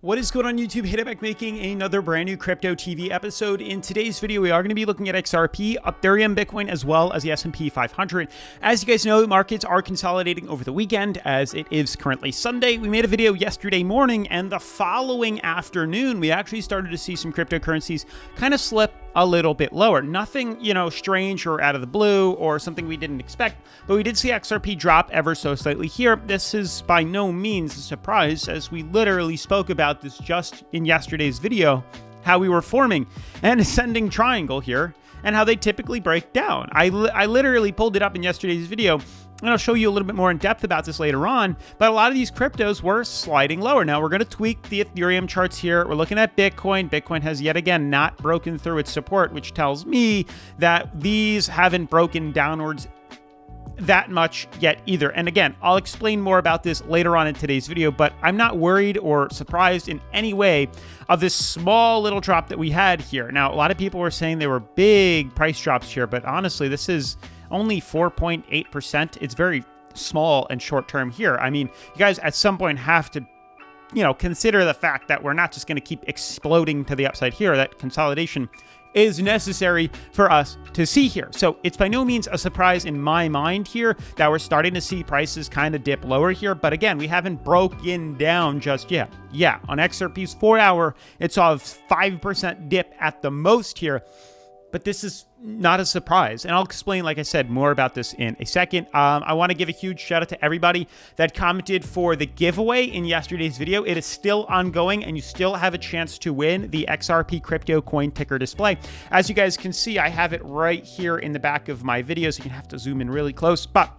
What is going on YouTube? Hit it back making another brand new Crypto TV episode. In today's video, we are going to be looking at XRP, Ethereum, Bitcoin, as well as the S&P 500. As you guys know, markets are consolidating over the weekend as it is currently Sunday. We made a video yesterday morning, and the following afternoon, we actually started to see some cryptocurrencies kind of slip a little bit lower. Nothing, strange or out of the blue or something we didn't expect, but we did see XRP drop ever so slightly here. This is by no means a surprise, as we literally spoke about this just in yesterday's video, how we were forming an ascending triangle here and how they typically break down. I literally pulled it up in yesterday's video, and I'll show you a little bit more in depth about this later on, but a lot of these cryptos were sliding lower. Now, we're going to tweak the Ethereum charts here. We're looking at Bitcoin. Bitcoin has yet again not broken through its support, which tells me that these haven't broken downwards that much yet either. And again, I'll explain more about this later on in today's video, but I'm not worried or surprised in any way of this small little drop that we had here. Now, a lot of people were saying there were big price drops here, but honestly, this is only 4.8%. It's very small and short term here. I mean, you guys at some point have to, consider the fact that we're not just going to keep exploding to the upside here. That consolidation is necessary for us to see here. So it's by no means a surprise in my mind here that we're starting to see prices kind of dip lower here. But again, we haven't broken down just yet. Yeah, on XRP's 4-hour, it saw a 5% dip at the most here. But this is not a surprise. And I'll explain, like I said, more about this in a second. I want to give a huge shout out to everybody that commented for the giveaway in yesterday's video. It is still ongoing, and you still have a chance to win the XRP crypto coin ticker display. As you guys can see, I have it right here in the back of my video, so you're going to have to zoom in really close. But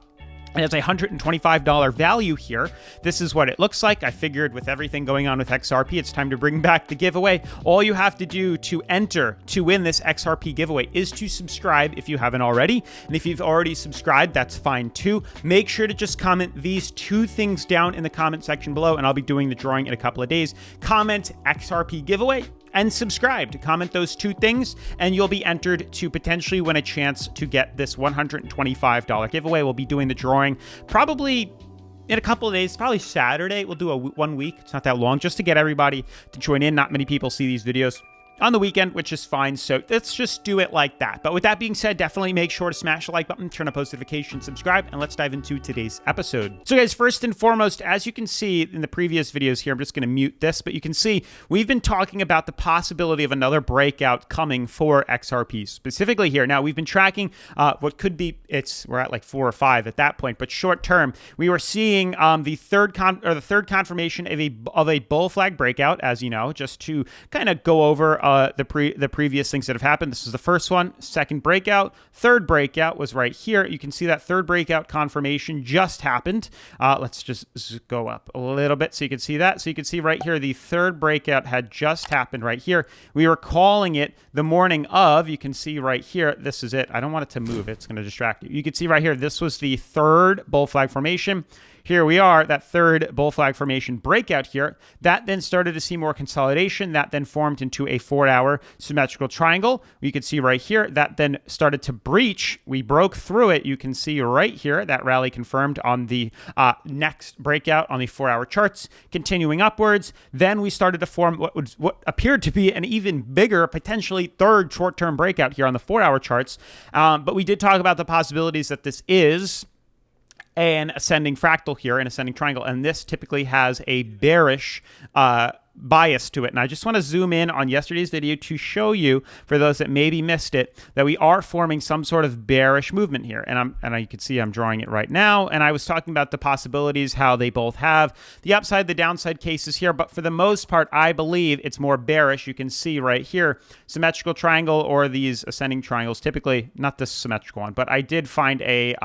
it has a $125 value here. This is what it looks like. I figured with everything going on with XRP, it's time to bring back the giveaway. All you have to do to enter to win this XRP giveaway is to subscribe if you haven't already. And if you've already subscribed, that's fine too. Make sure to just comment these two things down in the comment section below, and I'll be doing the drawing in a couple of days. Comment XRP giveaway and subscribe. To comment those two things, and you'll be entered to potentially win a chance to get this $125 giveaway. We'll be doing the drawing probably in a couple of days, probably Saturday. We'll do a 1 week. It's not that long, just to get everybody to join in. Not many people see these videos on the weekend, which is fine. So let's just do it like that. But with that being said, definitely make sure to smash the like button, turn on post notifications, subscribe, and let's dive into today's episode. So guys, first and foremost, as you can see in the previous videos here, I'm just going to mute this, but you can see we've been talking about the possibility of another breakout coming for XRP specifically here. Now, we've been tracking what could be, we're at like 4 or 5 at that point, but short term, we were seeing the third confirmation of a bull flag breakout, as you know, just to kind of go over the previous things that have happened. This is the first one. Second breakout. Third breakout was right here. You can see that third breakout confirmation just happened. Let's just go up a little bit so you can see that. So you can see right here, the third breakout had just happened right here. We were calling it the morning of. You can see right here, this is it. I don't want it to move. It's going to distract you. You can see right here, this was the third bull flag formation. Here we are, that third bull flag formation breakout here. That then started to see more consolidation. That then formed into a 4-hour symmetrical triangle. You can see right here, that then started to breach. We broke through it. You can see right here, that rally confirmed on the next breakout on the 4-hour charts, continuing upwards. Then we started to form what appeared to be an even bigger, potentially third short-term breakout here on the 4-hour charts. But we did talk about the possibilities that this is an ascending fractal here, an ascending triangle, and this typically has a bearish bias to it. And I just want to zoom in on yesterday's video to show you, for those that maybe missed it, that we are forming some sort of bearish movement here. And you can see I'm drawing it right now. And I was talking about the possibilities, how they both have the upside, the downside cases here. But for the most part, I believe it's more bearish. You can see right here, symmetrical triangle or these ascending triangles, typically not this symmetrical one, but I did find a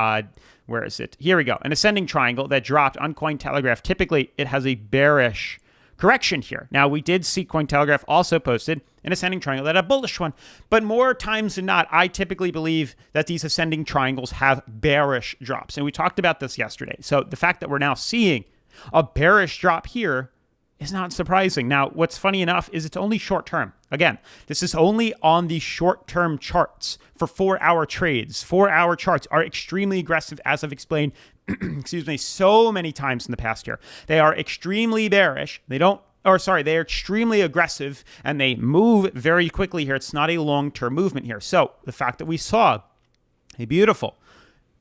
where is it? Here we go. An ascending triangle that dropped on Cointelegraph. Typically, it has a bearish correction here. Now, we did see Cointelegraph also posted an ascending triangle that had a bullish one, but more times than not, I typically believe that these ascending triangles have bearish drops, and we talked about this yesterday. So the fact that we're now seeing a bearish drop here is not surprising. Now, what's funny enough is it's only short term. Again, this is only on the short-term charts for 4-hour trades. 4-hour charts are extremely aggressive, as I've explained, excuse me, so many times in the past year. They are extremely bearish. They don't they're extremely aggressive and they move very quickly here. It's not a long-term movement here. So the fact that we saw a beautiful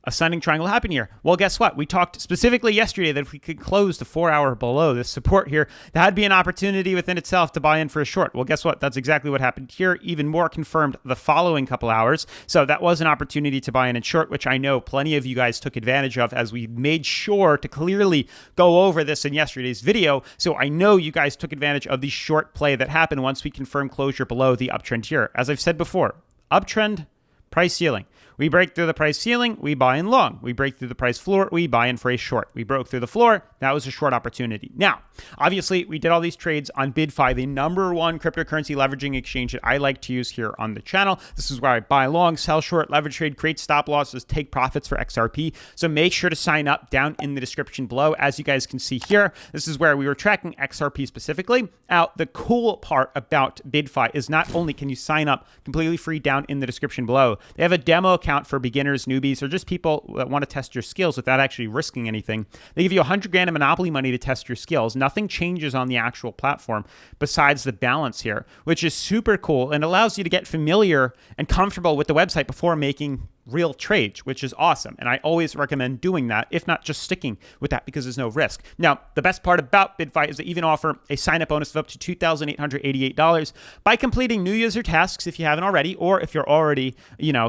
ascending triangle happen here. Well, guess what? We talked specifically yesterday that if we could close the 4 hour below this support here, that'd be an opportunity within itself to buy in for a short. Well, guess what? That's exactly what happened here. Even more confirmed the following couple hours. So that was an opportunity to buy in short, which I know plenty of you guys took advantage of as we made sure to clearly go over this in yesterday's video. So I know you guys took advantage of the short play that happened once we confirmed closure below the uptrend here. As I've said before, uptrend, price ceiling. We break through the price ceiling, we buy in long. We break through the price floor, we buy in for a short. We broke through the floor, that was a short opportunity. Now, obviously, we did all these trades on BidFight, the #1 cryptocurrency leveraging exchange that I like to use here on the channel. This is where I buy long, sell short, leverage trade, create stop losses, take profits for XRP. So make sure to sign up down in the description below. As you guys can see here, this is where we were tracking XRP specifically. Now, the cool part about BidFight is not only can you sign up completely free down in the description below, they have a demo account for beginners, newbies, or just people that want to test your skills without actually risking anything. They give you 100 grand of Monopoly money to test your skills. Nothing changes on the actual platform besides the balance here, which is super cool and allows you to get familiar and comfortable with the website before making real trades, which is awesome. And I always recommend doing that, if not just sticking with that because there's no risk. Now, the best part about BidFight is they even offer a sign-up bonus of up to $2,888 by completing new user tasks if you haven't already, or if you're already,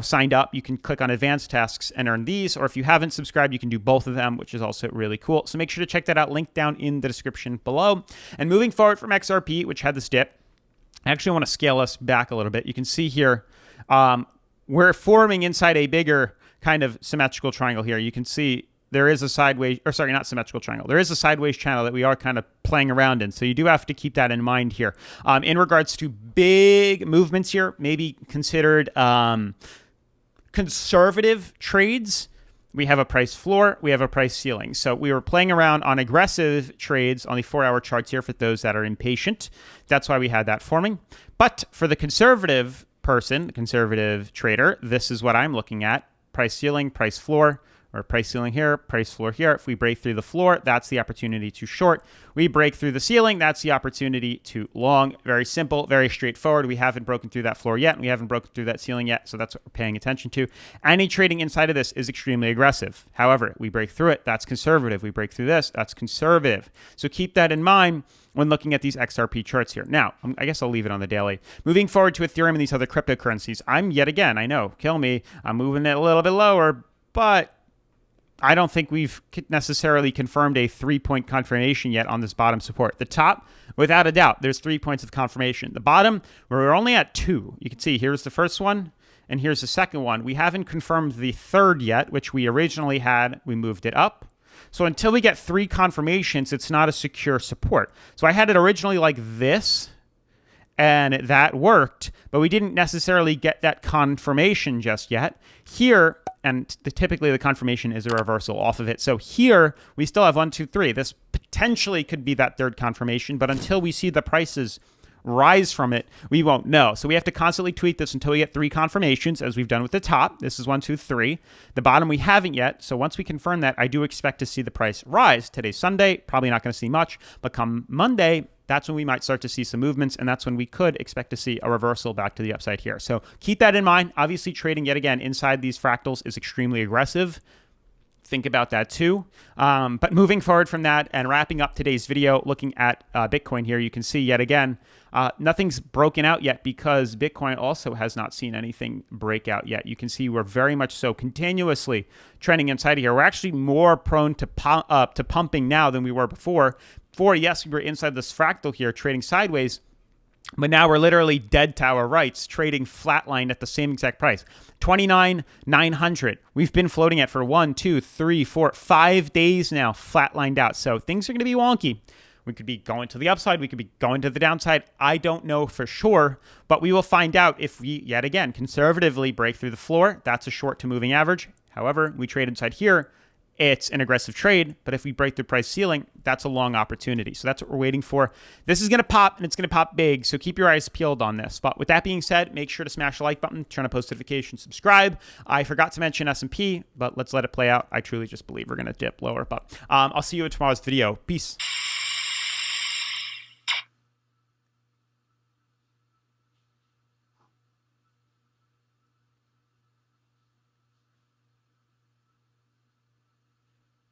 signed up, you can click on advanced tasks and earn these, or if you haven't subscribed, you can do both of them, which is also really cool. So make sure to check that out, link down in the description below. And moving forward from XRP, which had this dip, I actually want to scale us back a little bit. You can see here, we're forming inside a bigger kind of symmetrical triangle here. You can see there is a sideways, or sorry, not symmetrical triangle. There is a sideways channel that we are kind of playing around in. So you do have to keep that in mind here. In regards to big movements here, maybe considered conservative trades. We have a price floor, we have a price ceiling. So we were playing around on aggressive trades on the 4 hour charts here for those that are impatient. That's why we had that forming. But for the conservative person, the conservative trader, this is what I'm looking at. Price ceiling, price floor, or price ceiling here, price floor here. If we break through the floor, that's the opportunity to short. We break through the ceiling, that's the opportunity to long. Very simple, very straightforward. We haven't broken through that floor yet, and we haven't broken through that ceiling yet, so that's what we're paying attention to. Any trading inside of this is extremely aggressive. However, we break through it, that's conservative. We break through this, that's conservative. So keep that in mind when looking at these XRP charts here. Now, I guess I'll leave it on the daily. Moving forward to Ethereum and these other cryptocurrencies, I'm yet again, I know, kill me, I'm moving it a little bit lower, but I don't think we've necessarily confirmed a 3-point confirmation yet on this bottom support. The top, without a doubt, there's 3 points of confirmation. The bottom, we're only at 2. You can see here's the first one, and here's the second one. We haven't confirmed the third yet, which we originally had. We moved it up. So until we get 3 confirmations, it's not a secure support. So I had it originally like this, and that worked, but we didn't necessarily get that confirmation just yet. Here, and typically the confirmation is a reversal off of it. So here, we still have 1, 2, 3. This potentially could be that third confirmation, but until we see the prices rise from it, we won't know. So we have to constantly tweak this until we get 3 confirmations, as we've done with the top. This is 1, 2, 3. The bottom we haven't yet. So once we confirm that, I do expect to see the price rise. Today's Sunday, probably not going to see much, but come Monday, that's when we might start to see some movements, and that's when we could expect to see a reversal back to the upside here. So keep that in mind. Obviously, trading yet again inside these fractals is extremely aggressive. Think about that too. But moving forward from that and wrapping up today's video, looking at Bitcoin here, you can see yet again, nothing's broken out yet because Bitcoin also has not seen anything break out yet. You can see we're very much so continuously trending inside of here. We're actually more prone to pumping now than we were before. Yes, we were inside this fractal here trading sideways, but now we're literally dead to our rights, trading flatline at the same exact price. 29,900. We've been floating at for 1, 2, 3, 4, 5 days now, flatlined out. So things are going to be wonky. We could be going to the upside. We could be going to the downside. I don't know for sure, but we will find out if we, yet again, conservatively break through the floor. That's a short to moving average. However, we trade inside here. It's an aggressive trade, but if we break the price ceiling, that's a long opportunity. So that's what we're waiting for. This is going to pop, and it's going to pop big, so keep your eyes peeled on this. But with that being said, make sure to smash the like button, turn on post notifications, subscribe. I forgot to mention S&P, but let's let it play out. I truly just believe we're going to dip lower. But I'll see you in tomorrow's video. Peace.